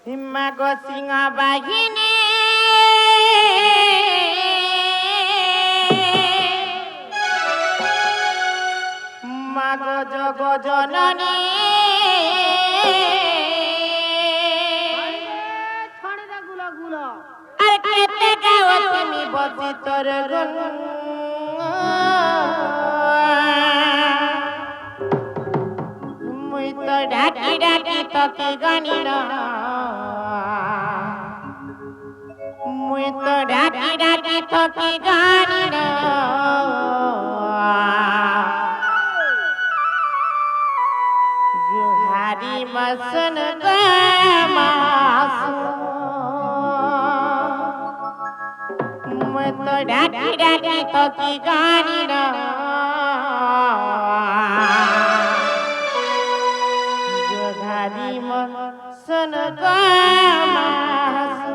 Mago singa bahine Mago jogo jonani Ar kete gawati mi boti torgun Mui to dhaki dhaki toki ganina Mui to dhaki dhaki toki ganina Guhari masan gamasu Mui to dhaki dhaki toki ganina Guhari masan gamasu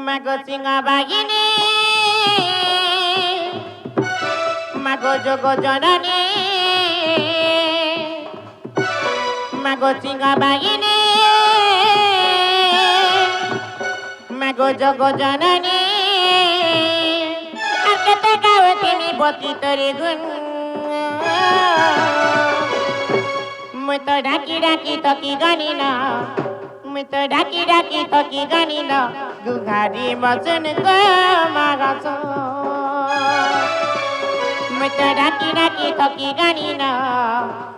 Mago singa bagini Mago jogo jonani Mago singa bagini Mago jogo jonani Akete gawati mi boti torigun Mui to dhaki dhaki toki ganina Mui to dhaki dhaki toki ganina Guhari masan gamasu Mui to dhaki dhaki toki ganina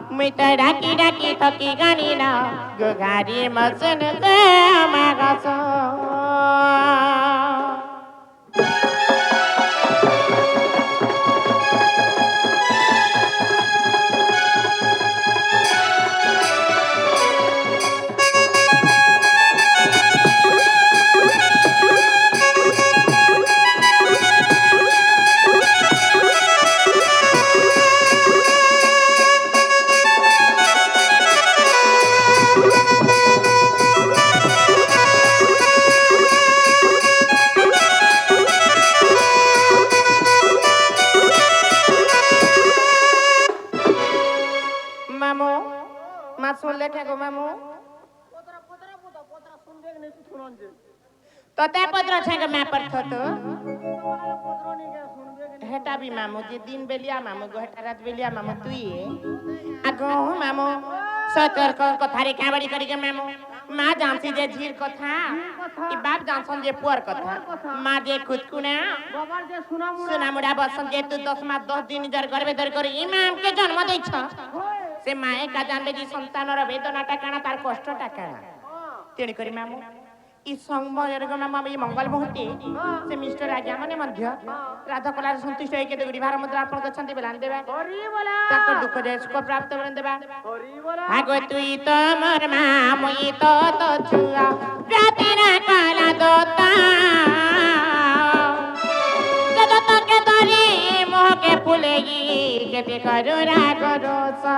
Mui to dhaki dhaki toki ganina Guhari masan gamasu Mamu, masun lekhe go mamu. Tote patra chega me par thoto. Heta bi mamu je din belia mamu go heta rat belia mamu tuiye. Ago mamu सतर को थारे काबड़ी करी के मामू माँ जानसी जे झीर कथा ई बाप जानसन जे पुअर कथा माँ जे खुदकुना बाबर जे सुना मुड़ा बसन जे तू 10 मास 10 दिन जर करबे दर करी इमाम के जन्म देई छ से माए का जानले जी संतानर वेदनाटा काना तार कष्टटा काना तेणी करी मामू ई संगमयर गमा मामी मंगल मुहूर्ते से मिस्टर आज्ञा माने मध्य राधा कलार संतुष्ट होई के देगुरी भार मुद्रा अर्पण करछन्ति बेलान देबा हरि बोला ताकर दुख जे सुख प्राप्त बरन देबा हरि बोला आगो तुई तो मोर मामुई तो छुआ रातिना काला दोता जद तक तरी मोह के फुलेगी के करो रा करो सा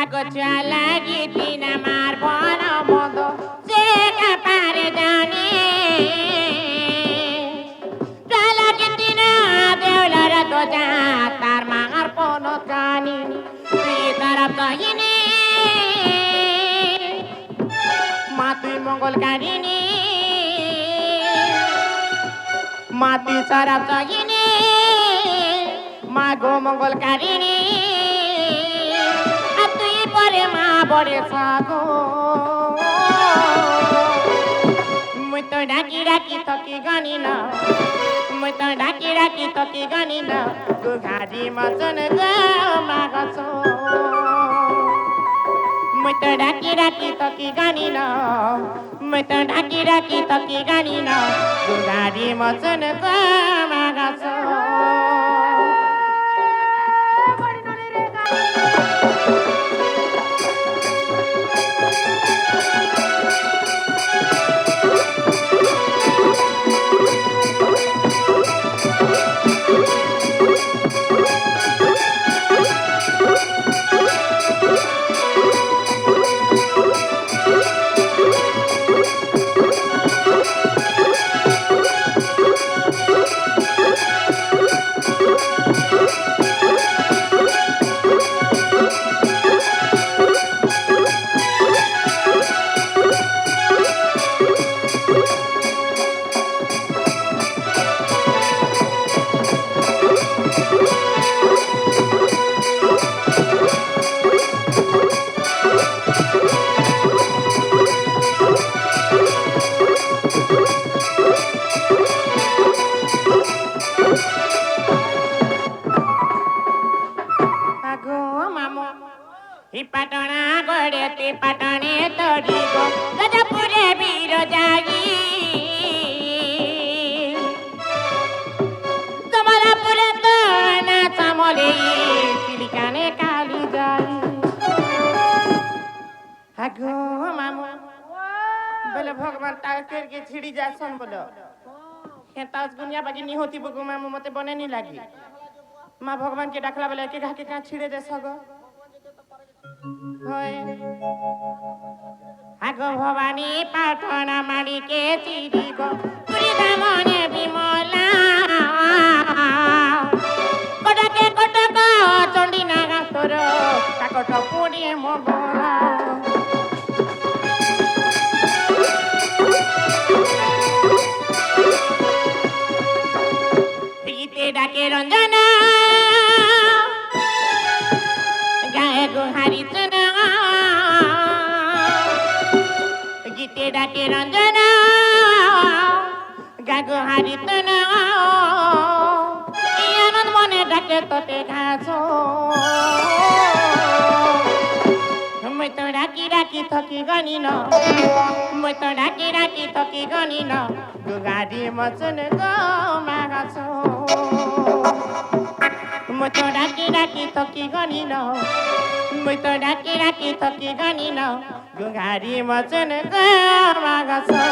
Ako lagi tina mar bono modo seka pare jani lagi tina deolara to tar mar bono kani di tarap to ini mati mongol karini mati sarap to ini mago mongol karini মা বড়ে sago মুই তো ডাকি ডাকি থকি গানি না মুই তো ডাকি ডাকি থকি গানি না গুঘারি মচন গো মাগছ মুই তো ডাকি ডাকি থকি গানি না মুই তো ডাকি ডাকি থকি গানি না গুঘারি মচন গো মাগছ पाटणा गड़े ते पाटणे तोड़ी गो गजपुरे वीर जागी कमलापुरे तो ना चामले चिलिकाने काली जाई हागो मामू बोले भगवान टाकर के छिड़ी जासन बोलो हेतास दुनिया बागी नहीं होती बगु मामू मते बने नहीं लागी माँ भगवान के डाकला बोले के घा के कहाँ छिड़े दे सगो होय आगो भवानी पाटना माड़ी के चिड़ी गो पुरी दामने बिमला कोटके कोटक चंडी नागा तोर काकट पुरी मोगला गीते डाके रंजना गाए गुहारी चना गीते डाके रंजना गाए गुहारी चना आनंद मने डाके तोते घासो मैं तो डाकी डाकी थकी गनी न मैं तो डाकी डाकी थकी गनी न गुगारी मचन गो मागासो मैं तो डाकी डाकी थकी गनी न मैं तो डाकी डाकी थकी गनी न गुगारी मचन गो मागासो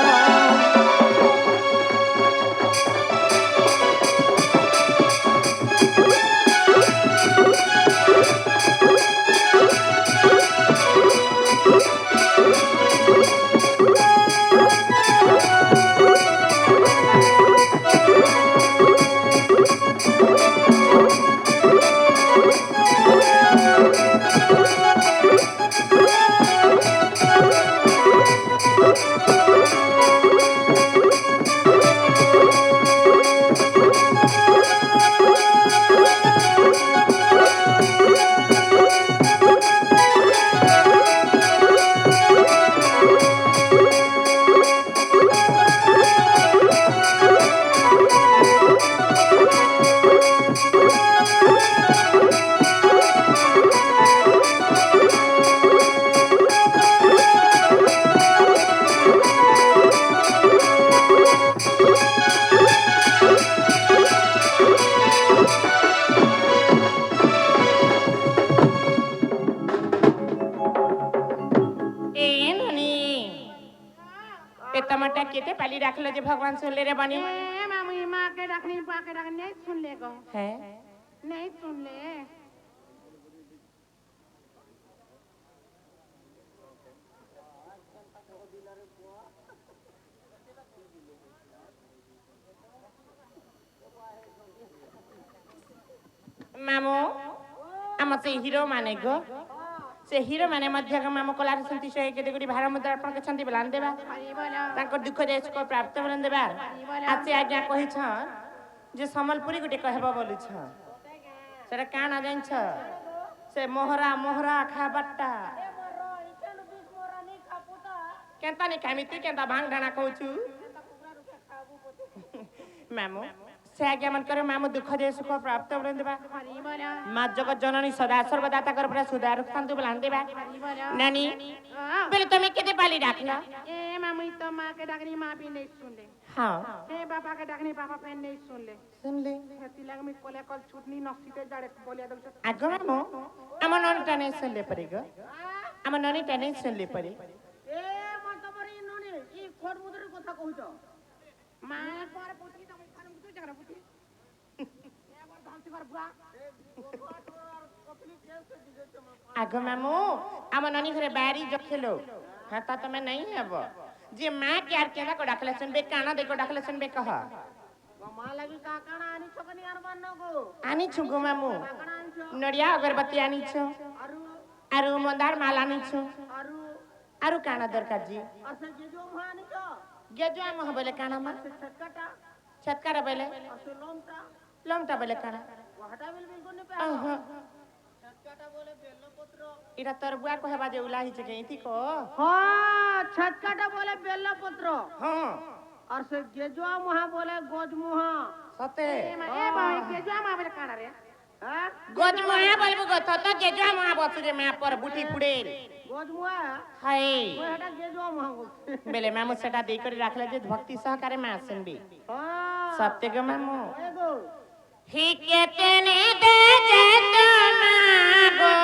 केते पाली राखलो जे भगवान सुन ले रे बनी ए मामी माँ के रखनी पा के रखनी नहीं सुन ले गो है नहीं सुन ले मामू आम से हीरो माने गो से हीरो माने मध्य का मामू कलार संति से के देगुडी भार मुद्रा अर्पण के छंती बलान देबा ताको दुख देश को प्राप्त बलन देबा आज आज्ञा कहि छ जे समलपुरी गुटे कहबा बोलु छ सेरा काना जान छ से मोहरा मोहरा खा बट्टा केंता नि खामिति केंता भांग ढाणा कहू मामू से आज्ञा मन करे मामू दुख दे सुख प्राप्त बलन देबा माँ जगत जननी सदा सर्वदाता कर पूरा सुधार खांतु बलान देबा नानी पहले तुम्हें केते पाली डाकना ए मामी तो माँ के डाकनी माँ भी नहीं सुन ले हां ए पापा के डाकनी पापा पे नहीं सुन ले तिलक में कोले कल छुटनी नसीते जाड़े बोलिया दो आगो मामू आम ननी टाने सुन ले पड़ी गो आम ननी टाने सुन ले पड़ी ए मन तो बरी ननी ई खोट मुदर कथा कहूछ माँ पर पुटी तो खान तू जगरा पुटी ए बार धांती कर बुआ आगो मामू आम ननी घरे बारी जखेलो हाता तमे नहीं हेबो जे माँ के आर केना को डाकले सुनबे काना दे को डाकले सुनबे कह माँ लगी का काना आनी छकनी यार बन्नो को आनी छुगो मामू नड़िया अगरबत्ती आनी छ आरु मंदार माला आनी छ आरु काना दरकार जी असे जेजो मानी छ गेजो हम बोले काना मा छटकटा छटकारा बोले असे लोमटा लोमटा बोले काना वहटा बिल बिल कोने पे छटकटा बोले बेलपत्र इरा तरबुआ को हेबा जे उलाही छ गईती को हां छटकटा बोले बेलपत्र हां और से गेजो मुहा बोले गोज मुहा सते ए भाई गेजो मुहा बोले काना रे হ্যাঁ গজমুয়া বলবো গো তো জেজুয়া মহা বসুরে মা পর বুটি পুড়েল গজমুয়া হাই ওই এটা জেজুয়া মহাঙ্গল বেলে মামু সেটা দেই করে রাখলে যে ভক্তি সহকারে মা শুনবি সত্যি গো মামু ওই গো হিকেতেনে দে যে তোমাগো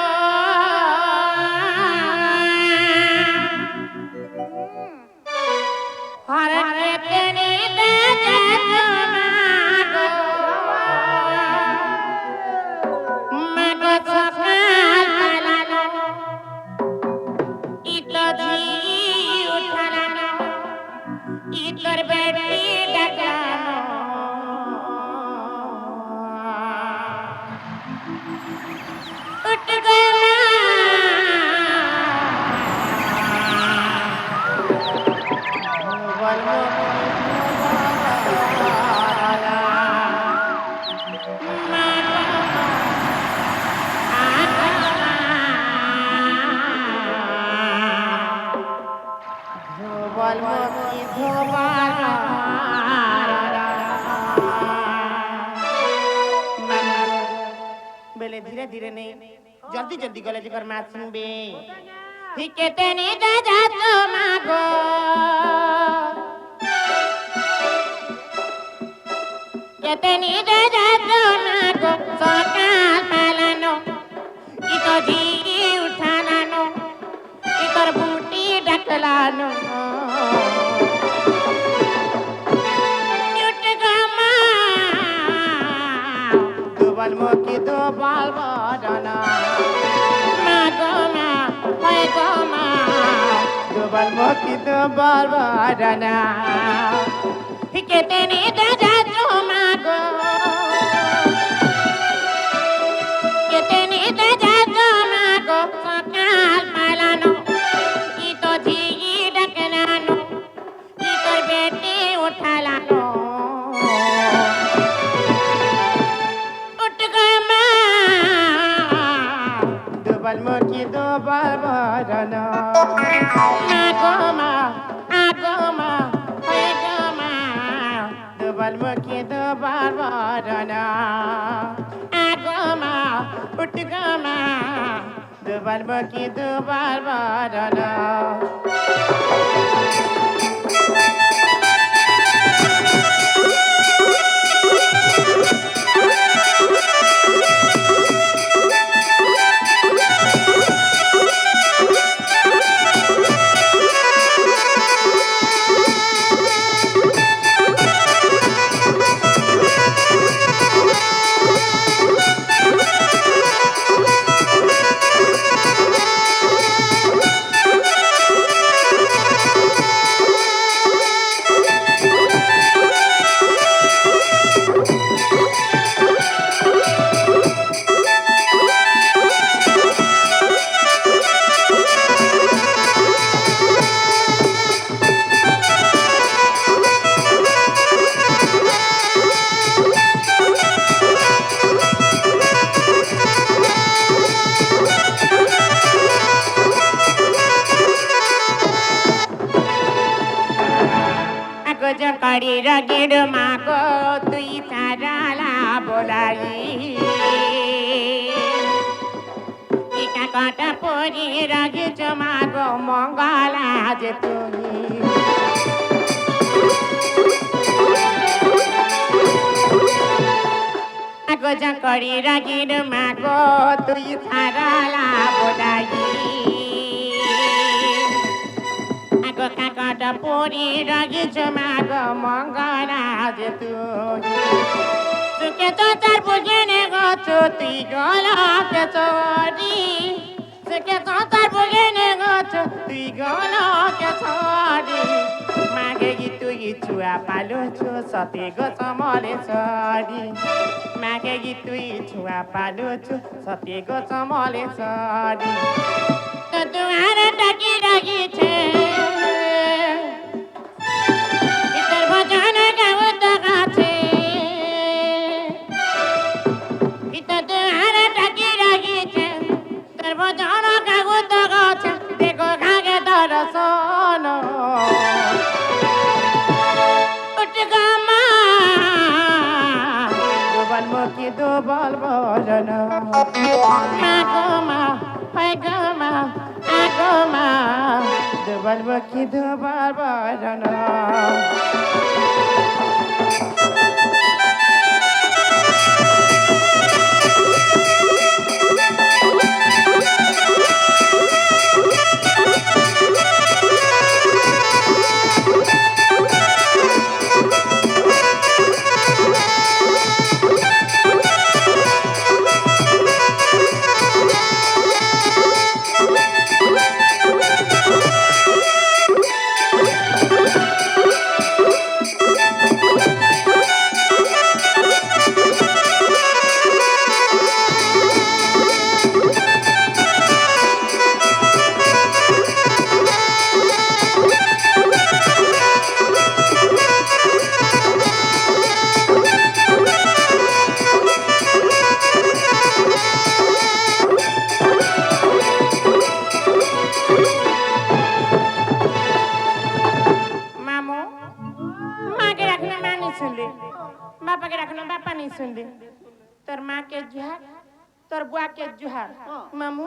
হরকেতেনে দে যে তোমাগো মাগো সকাল পালানো ইতো ঝি উঠালানো ইতর বেটি ডাকানো উঠ গলা বলবো बेले धीरे धीरे नहीं जल्दी जल्दी गले जी कर मैच सुनबे ठीक है तेनी जा जा तो मागो के तेनी जा जा तो मागो सकाल पालानो इतो जी उठानानो इतर बूटी डकलानो Dobal mo ki dobal badana ma goma hoy goma dobal mo ki dobal badana hikete ni daja choma go hikete ni daja choma go sakal malano ito ji daknano ito beti uthalano Balmoki do balbarana agoma agoma agoma do balmoki do balbarana agoma utgama do balmoki do balbarana कड़ी रगिड़ मागो तुई साराला बोलाई इका काटा पोरी रगिड़ मागो मंगला जे तुई आगो जकड़ी रगिड़ मागो तुई साराला बोलाई काकाटा पोरी रगी जमाग मंगला जे तुई सुके तो तार बुझने गो तुई गला के छोरी सुके तो तार बुझने गो तुई गला के छोरी मागे गी तुई छुआ पालो छु सते गो समले छोरी मागे गी तुई छुआ पालो छु सते गो समले छोरी तो तुम्हारे टकी रगी छे মামু কি দো বলবো জানো মা গো মা হয় গো মা আগো মা দো বলবো কি দো বলবো জানো बापा के रखना बापा नहीं सुन दे तोर माँ के जुहार तोर बुआ के जुहार मामू